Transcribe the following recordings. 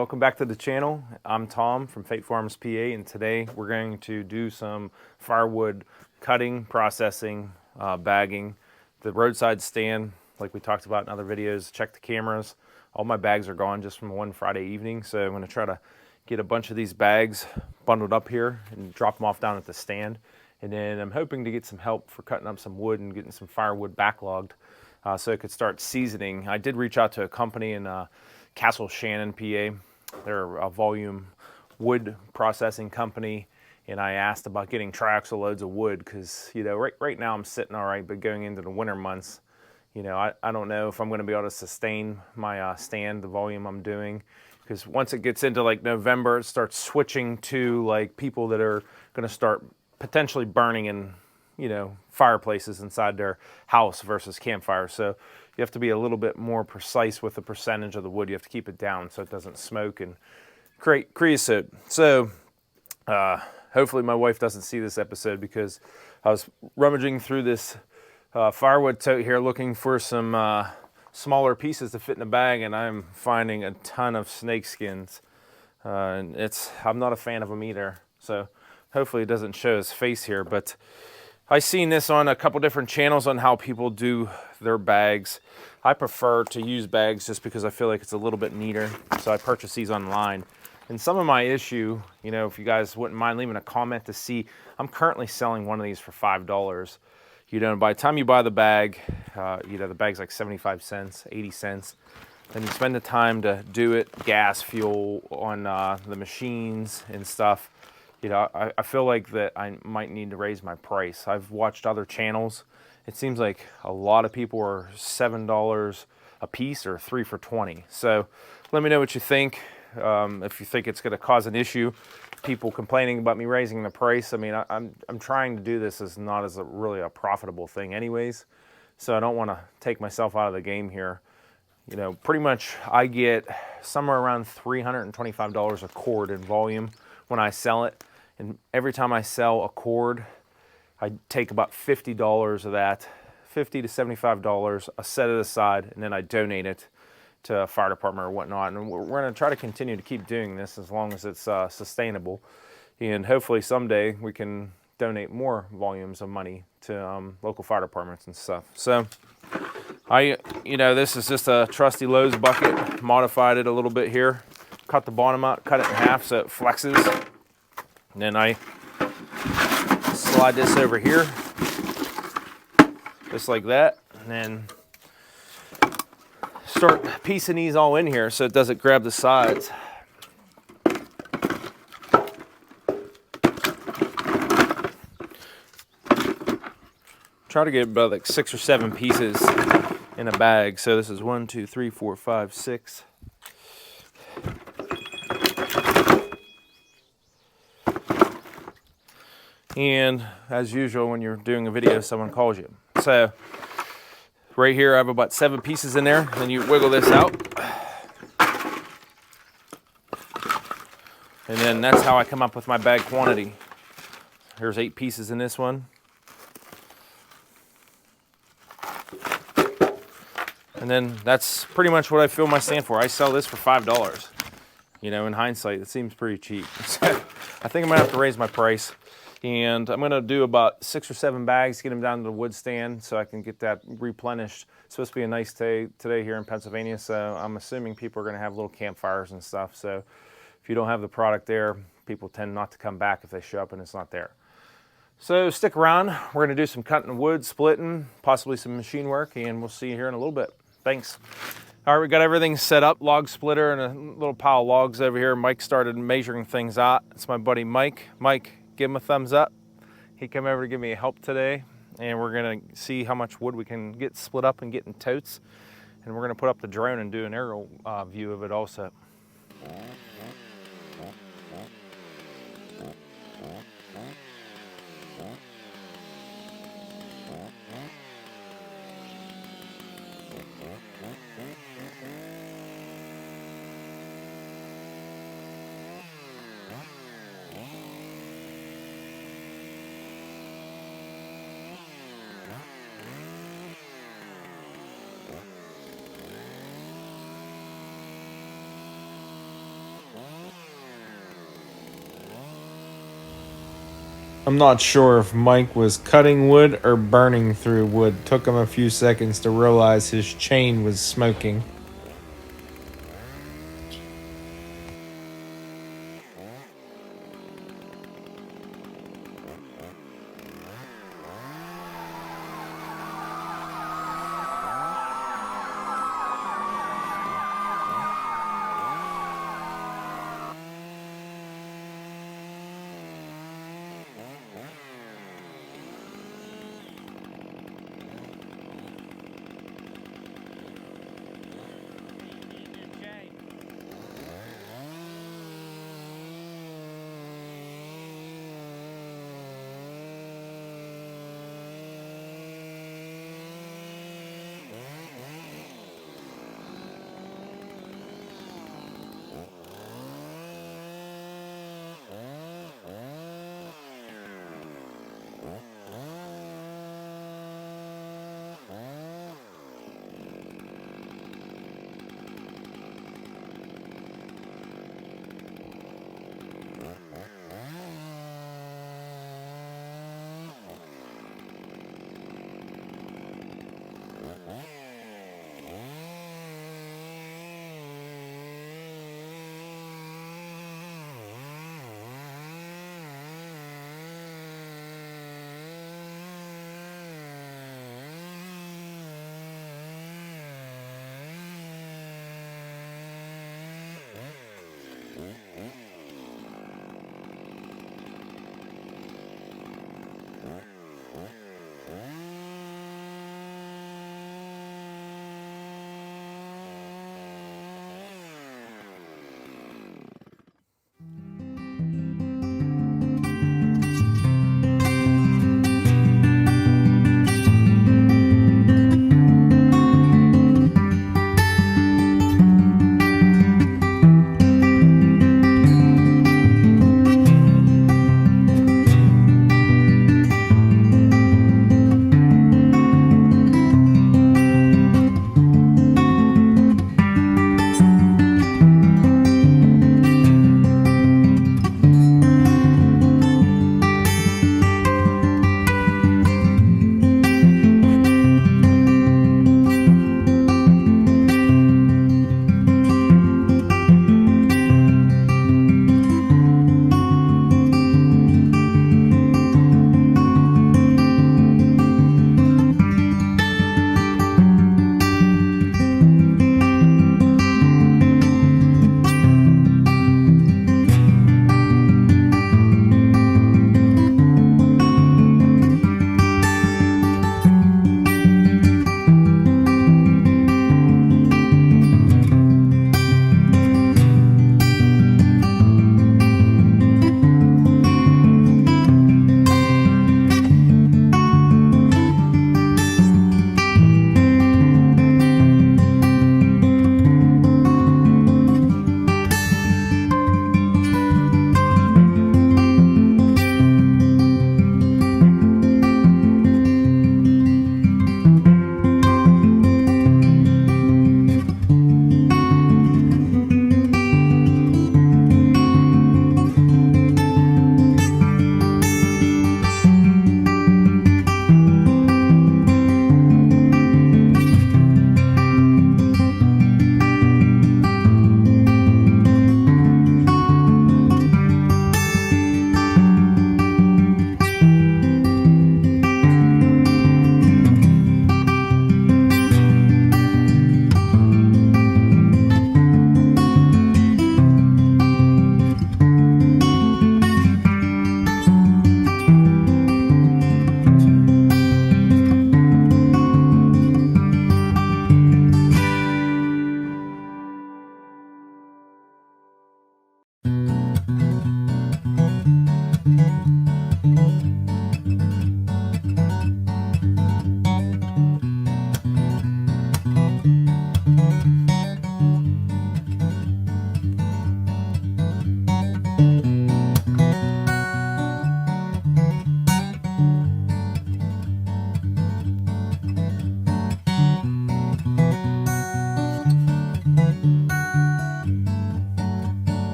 welcome back to the channel. I'm Tom from Fate Farms PA, and today we're going to do some firewood cutting, processing, bagging. The roadside stand, like we talked about in other videos, check the cameras. All my bags are gone just from one Friday evening, so I'm going to try to get a bunch of these bags bundled up here and drop them off down at the stand. And then I'm hoping to get some help for cutting up some wood and getting some firewood backlogged so it could start seasoning. I did reach out to a company in Castle Shannon, PA. They're a volume wood processing company, and I asked about getting triaxle loads of wood because, you know, right now I'm sitting all right, but going into the winter months, you know, I don't know if I'm going to be able to sustain my stand, the volume I'm doing, because once it gets into like November, it starts switching to like people that are going to start potentially burning in, you know, fireplaces inside their house versus campfires. So you have to be a little bit more precise with the percentage of the wood. You have to keep it down so it doesn't smoke and create creosote. So hopefully my wife doesn't see this episode, because I was rummaging through this firewood tote here looking for some smaller pieces to fit in a bag, and I'm finding a ton of snake skins. And I'm not a fan of them either. So hopefully it doesn't show his face here, but I've seen this on a couple different channels on how people do their bags. I prefer to use bags just because I feel like it's a little bit neater. So I purchased these online. And some of my issue, you know, if you guys wouldn't mind leaving a comment to see, I'm currently selling one of these for $5. You know, by the time you buy the bag, you know, the bag's like 75 cents, 80 cents. Then you spend the time to do it, gas, fuel on the machines and stuff. You know, I feel like that I might need to raise my price. I've watched other channels. It seems like a lot of people are $7 a piece or 3 for $20. So let me know what you think. If you think it's going to cause an issue, people complaining about me raising the price. I mean, I'm trying to do this as not as really a profitable thing anyways. So I don't want to take myself out of the game here. You know, pretty much I get somewhere around $325 a cord in volume when I sell it. And every time I sell a cord, I take about $50 of that, $50 to $75, I set it aside, and then I donate it to a fire department or whatnot. And we're going to try to continue to keep doing this as long as it's sustainable. And hopefully someday we can donate more volumes of money to local fire departments and stuff. So you know, this is just a trusty Lowe's bucket, modified it a little bit here. Cut the bottom out, cut it in half so it flexes. And then I slide this over here, just like that, and then start piecing these all in here so it doesn't grab the sides. Try to get about like 6 or 7 pieces in a bag. So this is 1, 2, 3, 4, 5, 6. And as usual, when you're doing a video, someone calls you. So right here, I have about 7 pieces in there. Then you wiggle this out. And then that's how I come up with my bag quantity. Here's 8 pieces in this one. And then that's pretty much what I fill my stand for. I sell this for $5. You know, in hindsight, it seems pretty cheap. So I think I'm gonna have to raise my price. And I'm going to do about 6 or 7 bags, get them down to the wood stand so I can get that replenished. It's supposed to be a nice day today here in Pennsylvania, so I'm assuming people are going to have little campfires and stuff. So if you don't have the product there, people tend not to come back if they show up and it's not there. So stick around. We're going to do some cutting of wood, splitting, possibly some machine work, and we'll see you here in a little bit. Thanks. All right, we got everything set up, log splitter and a little pile of logs over here. Mike started measuring things out. It's my buddy Mike. Mike, give him a thumbs up. He came over to give me help today, and we're gonna see how much wood we can get split up and get in totes. And we're gonna put up the drone and do an aerial view of it also. I'm not sure if Mike was cutting wood or burning through wood. Took him a few seconds to realize his chain was smoking.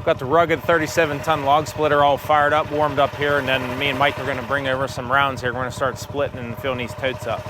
Got the rugged 37-ton log splitter all fired up, warmed up here, and then me and Mike are going to bring over some rounds here. We're going to start splitting and filling these totes up.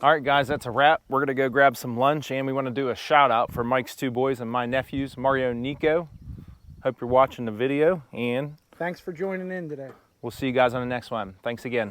All right, guys, that's a wrap. We're going to go grab some lunch, and we want to do a shout out for Mike's two boys and my nephews, Mario and Nico. Hope you're watching the video, and thanks for joining in today. We'll see you guys on the next one. Thanks again.